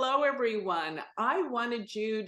Hello, everyone. I wanted you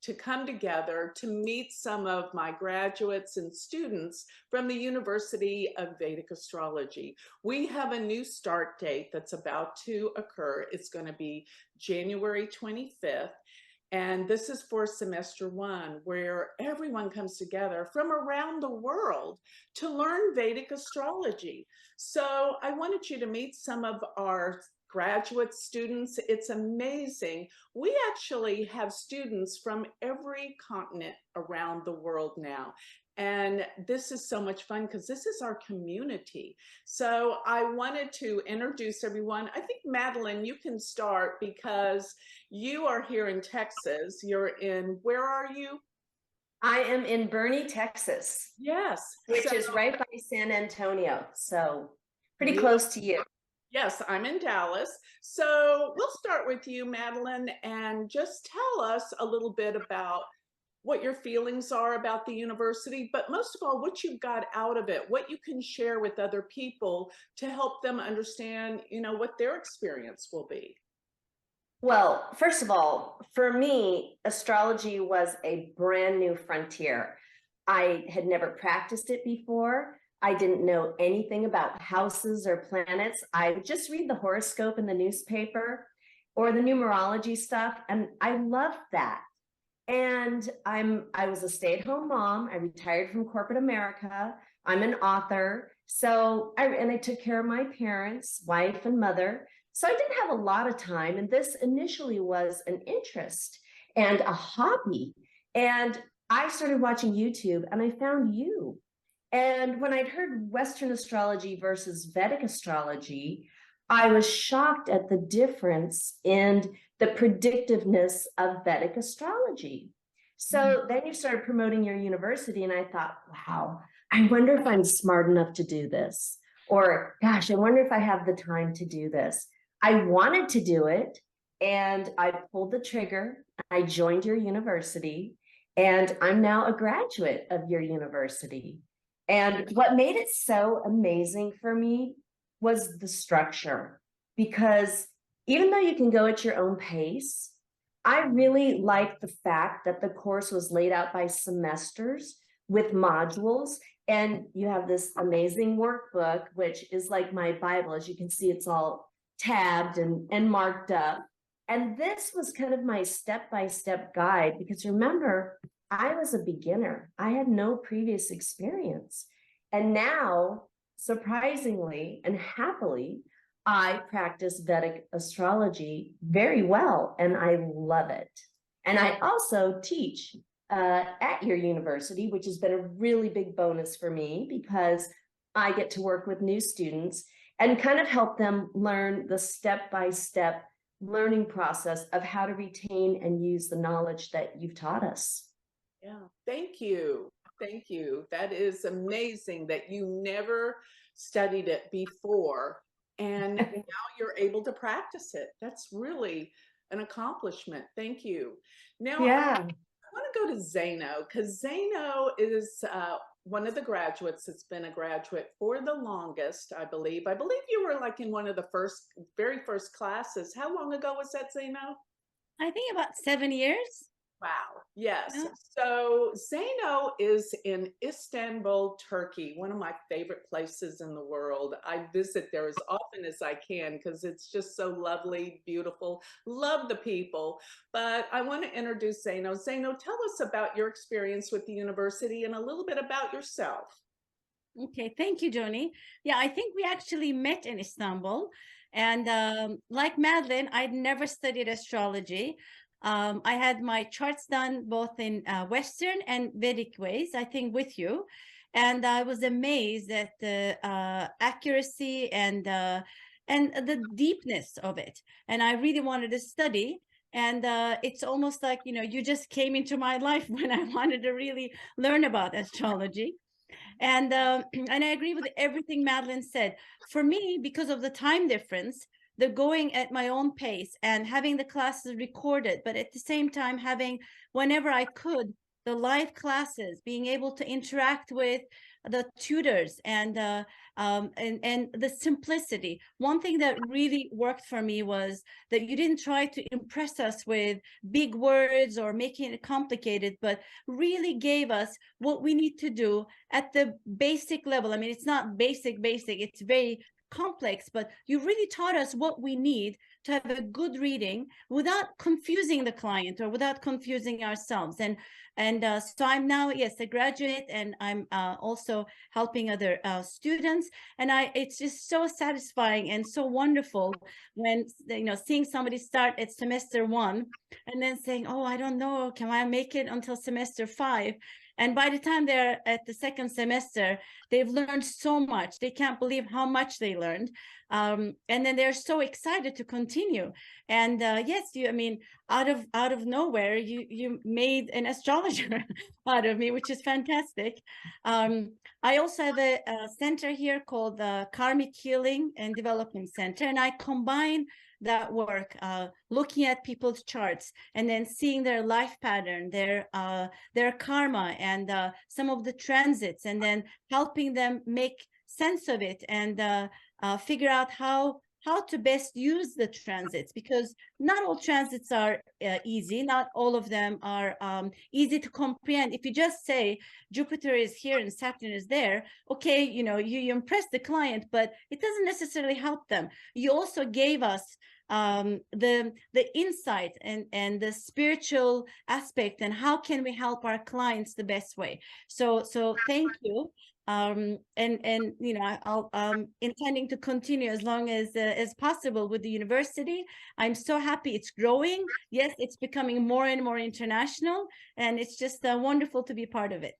to come together to meet some of my graduates and students from the University of Vedic Astrology. We have a new start date that's about to occur. It's going to be January 25th. And this is for semester one, where everyone comes together from around the world to learn Vedic astrology. So I wanted you to meet some of our graduate students. It's amazing. We actually have students from every continent around the world now. And this is so much fun because this is our community. So I wanted to introduce everyone. I think, Madeline, you can start because you are here in Texas. You're in, where are you? I am in Boerne, Texas. Yes. Which is right by San Antonio. So pretty close to you. Yes, I'm in Dallas. So we'll start with you, Madeline, and just tell us a little bit about what your feelings are about the university, but most of all, what you've got out of it, what you can share with other people to help them understand, what their experience will be. Well, first of all, for me, astrology was a brand new frontier. I had never practiced it before. I didn't know anything about houses or planets. I would just read the horoscope in the newspaper or the numerology stuff, and I loved that. And I was a stay-at-home mom. I retired from corporate America. I'm an author. So I took care of my parents, wife and mother. So I didn't have a lot of time. And this initially was an interest and a hobby. And I started watching YouTube and I found you. And when I'd heard Western astrology versus Vedic astrology, I was shocked at the difference in the predictiveness of Vedic astrology. So then you started promoting your university, and I thought, wow, I wonder if I'm smart enough to do this. Or, gosh, I wonder if I have the time to do this. I wanted to do it, and I pulled the trigger. I joined your university, and I'm now a graduate of your university. And what made it so amazing for me was the structure, because even though you can go at your own pace, I really liked the fact that the course was laid out by semesters with modules, and you have this amazing workbook, which is like my Bible. As you can see, it's all tabbed and marked up. And this was kind of my step-by-step guide, because remember, I was a beginner. I had no previous experience. And now, surprisingly and happily, I practice Vedic astrology very well, and I love it. And I also teach at your university, which has been a really big bonus for me, because I get to work with new students and kind of help them learn the step-by-step learning process of how to retain and use the knowledge that you've taught us. Yeah, thank you. Thank you. That is amazing that you never studied it before and now you're able to practice it. That's really an accomplishment. Thank you. Now, yeah. I want to go to Zano, because Zano is one of the graduates that's been a graduate for the longest, I believe. I believe you were like in one of the very first classes. How long ago was that, Zano? I think about 7 years. Wow. Yes. Yeah. So Zano is in Istanbul, Turkey, one of my favorite places in the world. I visit there as often as I can because it's just so lovely, beautiful. Love the people. But I want to introduce Zano. Zano, tell us about your experience with the university and a little bit about yourself. Okay, thank you, Joni. Yeah, I think we actually met in Istanbul. And like Madeline, I'd never studied astrology. I had my charts done both in Western and Vedic ways, I think, with you. And I was amazed at the accuracy and the deepness of it. And I really wanted to study. And it's almost like, you just came into my life when I wanted to really learn about astrology. And I agree with everything Madeline said. For me, because of the time difference, the going at my own pace and having the classes recorded, but at the same time having, whenever I could, the live classes, being able to interact with the tutors and the simplicity. One thing that really worked for me was that you didn't try to impress us with big words or making it complicated, but really gave us what we need to do at the basic level. I mean, it's not basic, it's very complex, but you really taught us what we need to have a good reading without confusing the client or without confusing ourselves. So I'm now, yes, a graduate, and I'm also helping other students. And it's just so satisfying and so wonderful when, seeing somebody start at semester 1 and then saying, oh, I don't know, can I make it until semester 5? And by the time they're at the second semester, they've learned so much. They can't believe how much they learned. And then they're so excited to continue. And yes, I mean, out of nowhere, you made an astrologer out of me, which is fantastic. I also have a center here called the Karmic Healing and Development Center, and I combine that work, looking at people's charts and then seeing their life pattern, their karma, and some of the transits, and then helping them make sense of it and figure out how to best use the transits, because not all transits are easy. Not all of them are easy to comprehend. If you just say Jupiter is here and Saturn is there, okay, you impress the client, but it doesn't necessarily help them. You also gave us the insight and the spiritual aspect, and how can we help our clients the best way. So thank you. And I'll intending to continue as long as possible with the university. I'm so happy it's growing. Yes, it's becoming more and more international, and it's just wonderful to be part of it.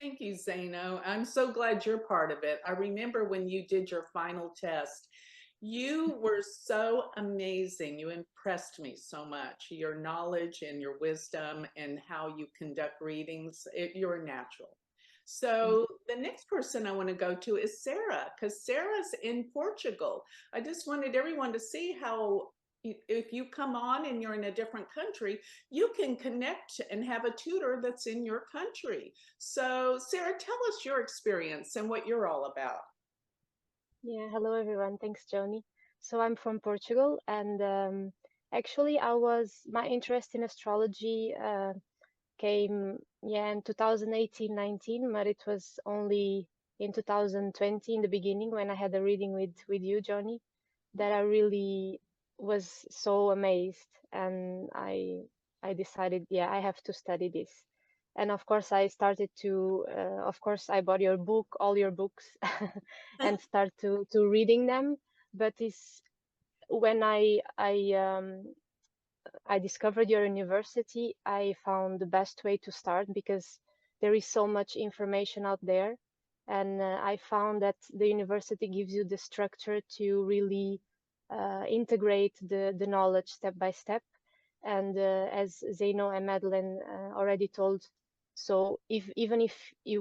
Thank you, Zano. I'm so glad you're part of it. I remember when you did your final test, you were so amazing. You impressed me so much. Your knowledge and your wisdom and how you conduct readings, you're natural. So the next person I want to go to is Sarah, because Sarah's in Portugal. I just wanted everyone to see how if you come on and you're in a different country, you can connect and have a tutor that's in your country. So Sarah, tell us your experience and what you're all about. Yeah, hello everyone. Thanks, Joni. So I'm from Portugal, and actually, my interest in astrology came, yeah, in 2018-19, but it was only in 2020, in the beginning, when I had a reading with you, Joni, that I really was so amazed, and I decided, yeah, I have to study this. And of course, I started to, of course, I bought your book, all your books, and start to reading them. But it's when I discovered your university, I found the best way to start, because there is so much information out there. And I found that the university gives you the structure to really integrate the knowledge step by step. And as Zeno and Madeline already told, so even if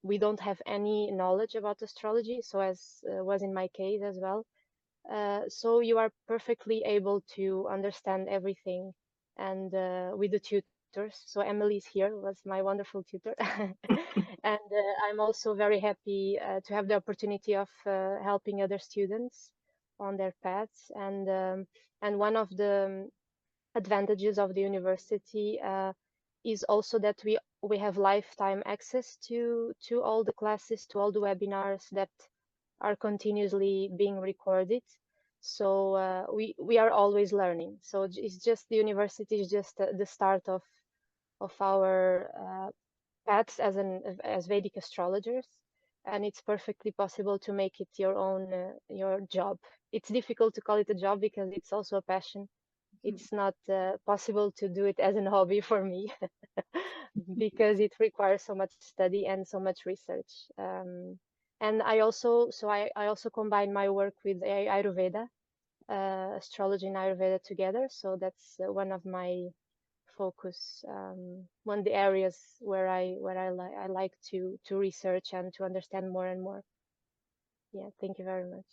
we don't have any knowledge about astrology, so as was in my case as well, so you are perfectly able to understand everything. And with the tutors, so Emily's here, was my wonderful tutor. And I'm also very happy to have the opportunity of helping other students on their paths. And one of the advantages of the university is also that we have lifetime access to all the classes, to all the webinars that are continuously being recorded. So we are always learning. So it's just, the university is just the start of our paths as Vedic astrologers, and it's perfectly possible to make it your own your job. It's difficult to call it a job because it's also a passion. It's not possible to do it as a hobby for me because it requires so much study and so much research. And I also combine my work with Ayurveda, astrology and Ayurveda together. So that's one of my focus, one of the areas where I like to research and to understand more and more. Yeah, thank you very much.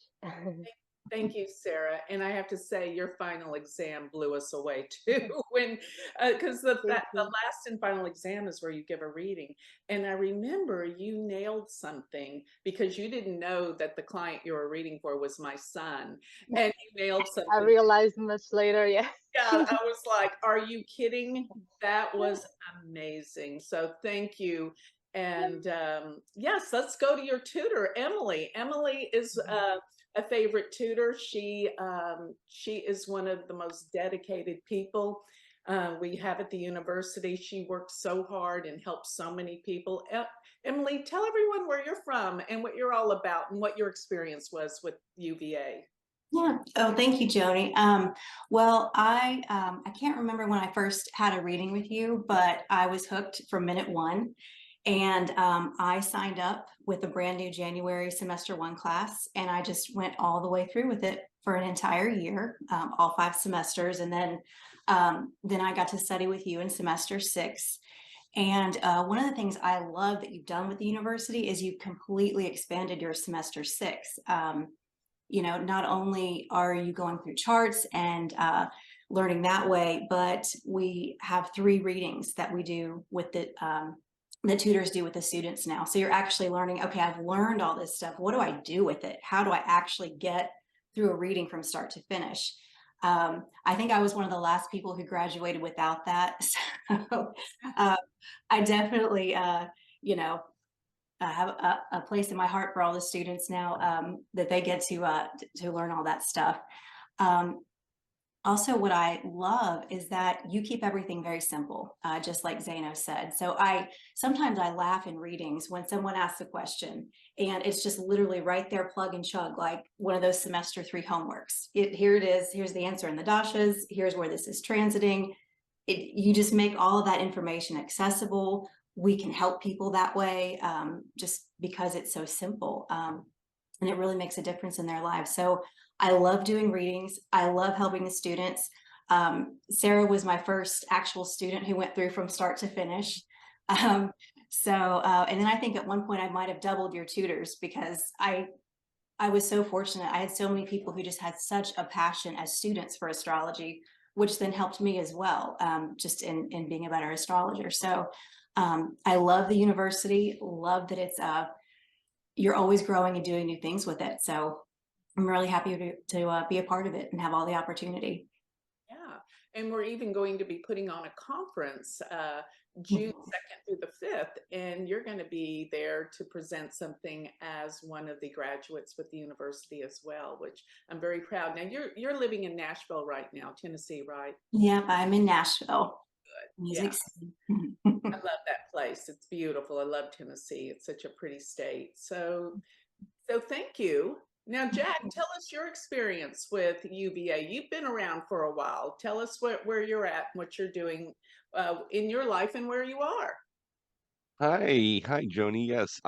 Thank you, Sarah. And I have to say, your final exam blew us away too. When, because Thank the you. last and final exam is where you give a reading. And I remember you nailed something because you didn't know that the client you were reading for was my son, and you nailed I something. realized much later, yeah. Yeah, I was like, "Are you kidding?" That was amazing. So thank you. And yes, let's go to your tutor, Emily. Emily is a favorite tutor. She is one of the most dedicated people we have at the university. She works so hard and helps so many people. Emily, tell everyone where you're from and what you're all about and what your experience was with UVA. Yeah. Oh, thank you, Joni. Well, I can't remember when I first had a reading with you, but I was hooked from minute one, and I signed up with a brand new January semester one class, and I just went all the way through with it for an entire year, all 5 semesters, and then I got to study with you in semester 6. And one of the things I love that you've done with the university is you've completely expanded your semester 6. Not only are you going through charts and learning that way, but we have 3 readings that we do with the tutors do with the students now. So you're actually learning, okay, I've learned all this stuff. What do I do with it? How do I actually get through a reading from start to finish? I think I was one of the last people who graduated without that. So I definitely, have a place in my heart for all the students now, that they get to learn all that stuff. Um, Also, what I love is that you keep everything very simple, just like Zano said. So sometimes I laugh in readings when someone asks a question and it's just literally right there, plug and chug, like one of those semester 3 homeworks. Here it is. Here's the answer in the dashas. Here's where this is transiting. You just make all of that information accessible. We can help people that way, just because it's so simple, and it really makes a difference in their lives. So I love doing readings. I love helping the students. Sarah was my first actual student who went through from start to finish. Um, and then I think at one point I might have doubled your tutors because I was so fortunate. I had so many people who just had such a passion as students for astrology, which then helped me as well, just in being a better astrologer. So I love the university, love that you're always growing and doing new things with it. So I'm really happy to be a part of it and have all the opportunity. Yeah, and we're even going to be putting on a conference June 2nd through the 5th, and you're going to be there to present something as one of the graduates with the university as well, which I'm very proud. Now you're living in Nashville right now, Tennessee, right? Yep, I'm in Nashville. Yeah, Music City. I love that place. It's beautiful. I love Tennessee. It's such a pretty state. So thank you. Now, Jack, tell us your experience with UVA. You've been around for a while. Tell us where you're at and what you're doing in your life and where you are. Hi, Joni. Yes.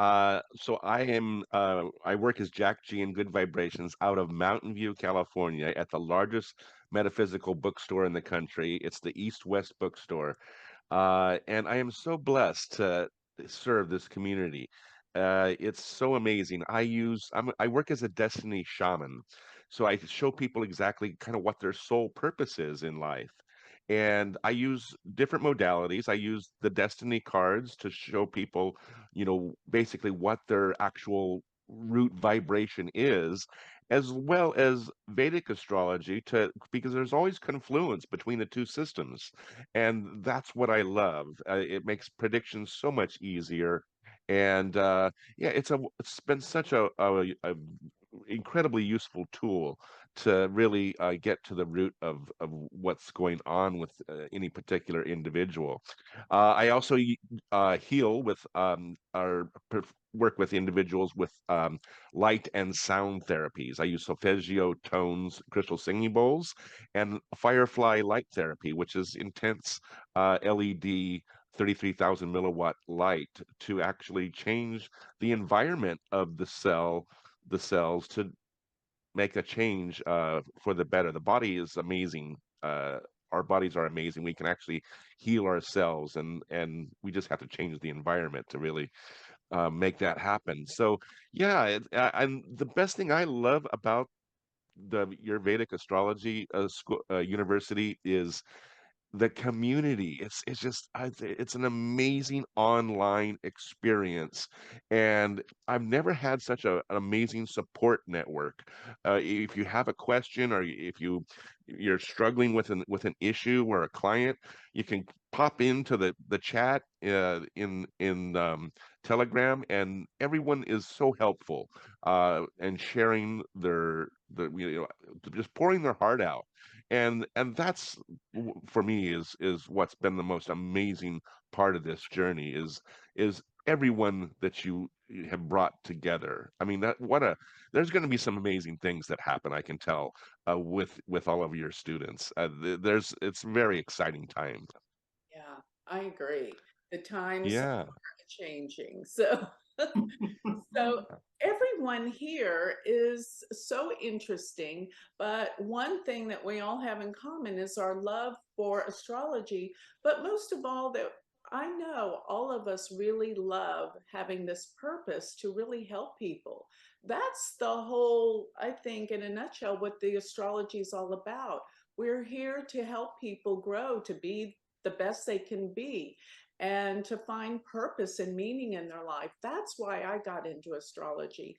So I work as Jack G in Good Vibrations out of Mountain View, California, at the largest metaphysical bookstore in the country. It's the East West Bookstore. And I am so blessed to serve this community. It's so amazing. I work as a destiny shaman, so I show people exactly kind of what their sole purpose is in life. And I use different modalities. I use the destiny cards to show people, basically what their actual root vibration is, as well as Vedic astrology because there's always confluence between the two systems, and that's what I love. It makes predictions so much easier, and yeah, it's been such a incredibly useful tool to really get to the root of what's going on with any particular individual. I also heal with work with individuals with light and sound therapies. I use solfeggio tones, crystal singing bowls, and firefly light therapy, which is intense LED 33,000 milliwatt light to actually change the environment of the cells to make a change for the better. The body is amazing. Our bodies are amazing. We can actually heal ourselves, and we just have to change the environment to really make that happen. So yeah, and the best thing I love about your Vedic astrology school university is the community. It's just it's an amazing online experience, and I've never had such an amazing support network. If you have a question, or if you're struggling with an issue or a client, you can pop into the chat in Telegram, and everyone is so helpful and sharing their just pouring their heart out. And that's for me is what's been the most amazing part of this journey is everyone that you have brought together. I mean, there's going to be some amazing things that happen, I can tell, with all of your students. It's very exciting time. Yeah, I agree. The times are Yeah. changing. So everyone here is so interesting, but one thing that we all have in common is our love for astrology. But most of all, that I know all of us really love having this purpose to really help people. That's the whole, I think, in a nutshell, what the astrology is all about. We're here to help people grow, to be the best they can be, and to find purpose and meaning in their life. That's why I got into astrology.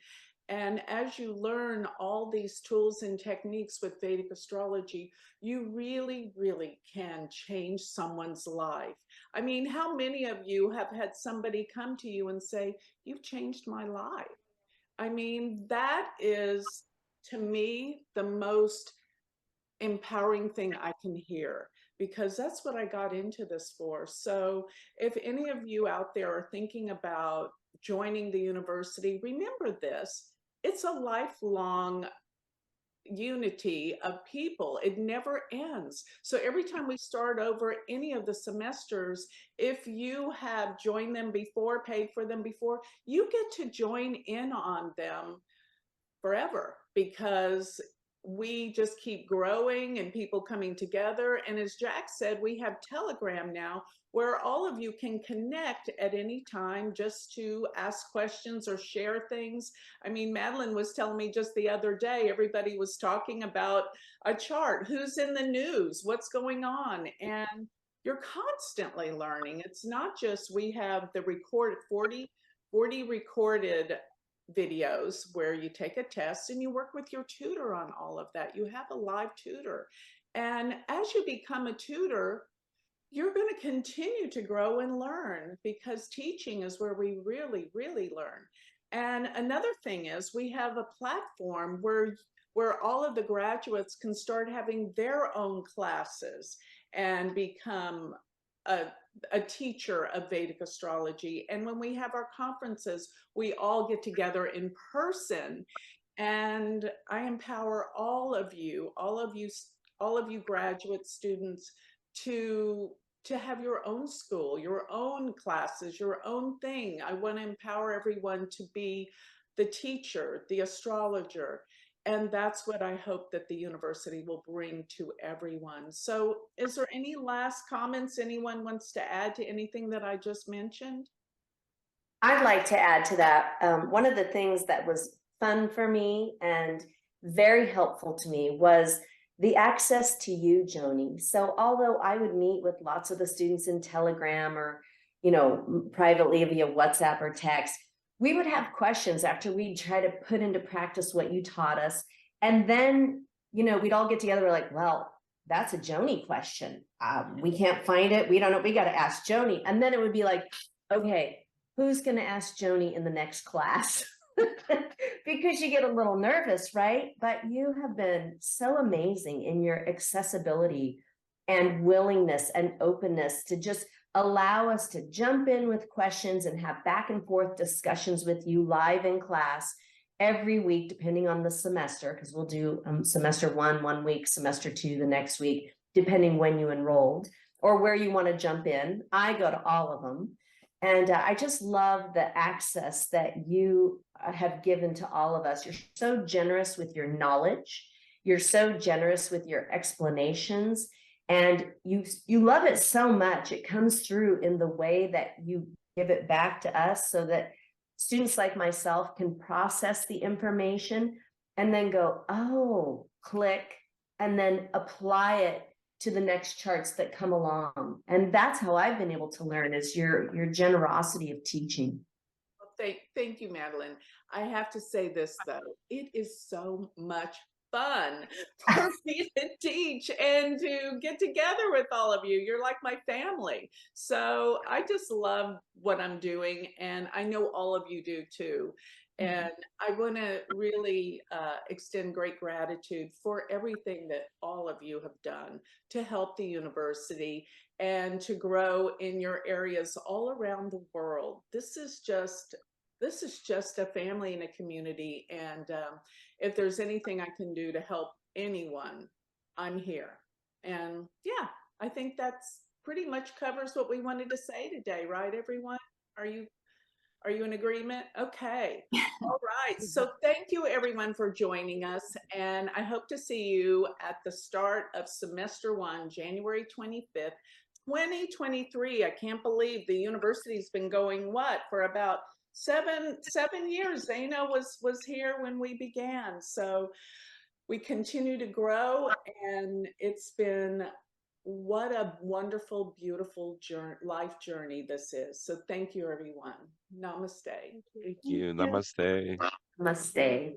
And as you learn all these tools and techniques with Vedic astrology, you really, really can change someone's life. I mean, how many of you have had somebody come to you and say, "You've changed my life"? I mean, that is, to me, the most empowering thing I can hear, because that's what I got into this for. So if any of you out there are thinking about joining the university, remember this: it's a lifelong unity of people. It never ends. So every time we start over any of the semesters, if you have joined them before, paid for them before, you get to join in on them forever, because we just keep growing and people coming together. And as Jack said, we have Telegram now, where all of you can connect at any time just to ask questions or share things. I mean, Madeline was telling me just the other day, everybody was talking about a chart, who's in the news, what's going on, and you're constantly learning. It's not just, we have the recorded 40 recorded videos where you take a test and you work with your tutor on all of that. You have a live tutor. And as you become a tutor, you're going to continue to grow and learn, because teaching is where we really, really learn. And another thing is, we have a platform where all of the graduates can start having their own classes and become a teacher of Vedic astrology. And when we have our conferences, we all get together in person. And I empower all of you graduate students to have your own school, your own classes, your own thing. I want to empower everyone to be the teacher, the astrologer. And that's what I hope that the university will bring to everyone. So is there any last comments anyone wants to add to anything that I just mentioned? I'd like to add to that. One of the things that was fun for me and very helpful to me was the access to you, Joni. So although I would meet with lots of the students in Telegram or, privately via WhatsApp or text, we would have questions after we'd try to put into practice what you taught us. And then, we'd all get together, we're like, well, that's a Joni question. We can't find it. We don't know. We got to ask Joni. And then it would be like, okay, who's going to ask Joni in the next class? Because you get a little nervous, right? But you have been so amazing in your accessibility and willingness and openness to just allow us to jump in with questions and have back and forth discussions with you live in class every week, depending on the semester, because we'll do semester 1 week, semester 2 the next week, depending when you enrolled or where you want to jump in. I go to all of them. And I just love the access that you have given to all of us. You're so generous with your knowledge. You're so generous with your explanations. And you love it so much. It comes through in the way that you give it back to us, so that students like myself can process the information and then go, oh, click, and then apply it to the next charts that come along. And that's how I've been able to learn, is your generosity of teaching. Well, thank you, Madeline. I have to say this though, it is so much fun for me to teach and to get together with all of you. You're like my family. So I just love what I'm doing, and I know all of you do too. And I want to really extend great gratitude for everything that all of you have done to help the university and to grow in your areas all around the world. This is just a family and a community. And if there's anything I can do to help anyone, I'm here. And yeah, I think that's pretty much covers what we wanted to say today, right, everyone? Are you in agreement? Okay. All right. So thank you everyone for joining us. And I hope to see you at the start of semester 1, January 25th, 2023. I can't believe the university's been going for about seven years. Zano was here when we began. So we continue to grow, and it's been what a wonderful, beautiful life journey this is. So thank you, everyone. Namaste. Thank you. Namaste. Namaste.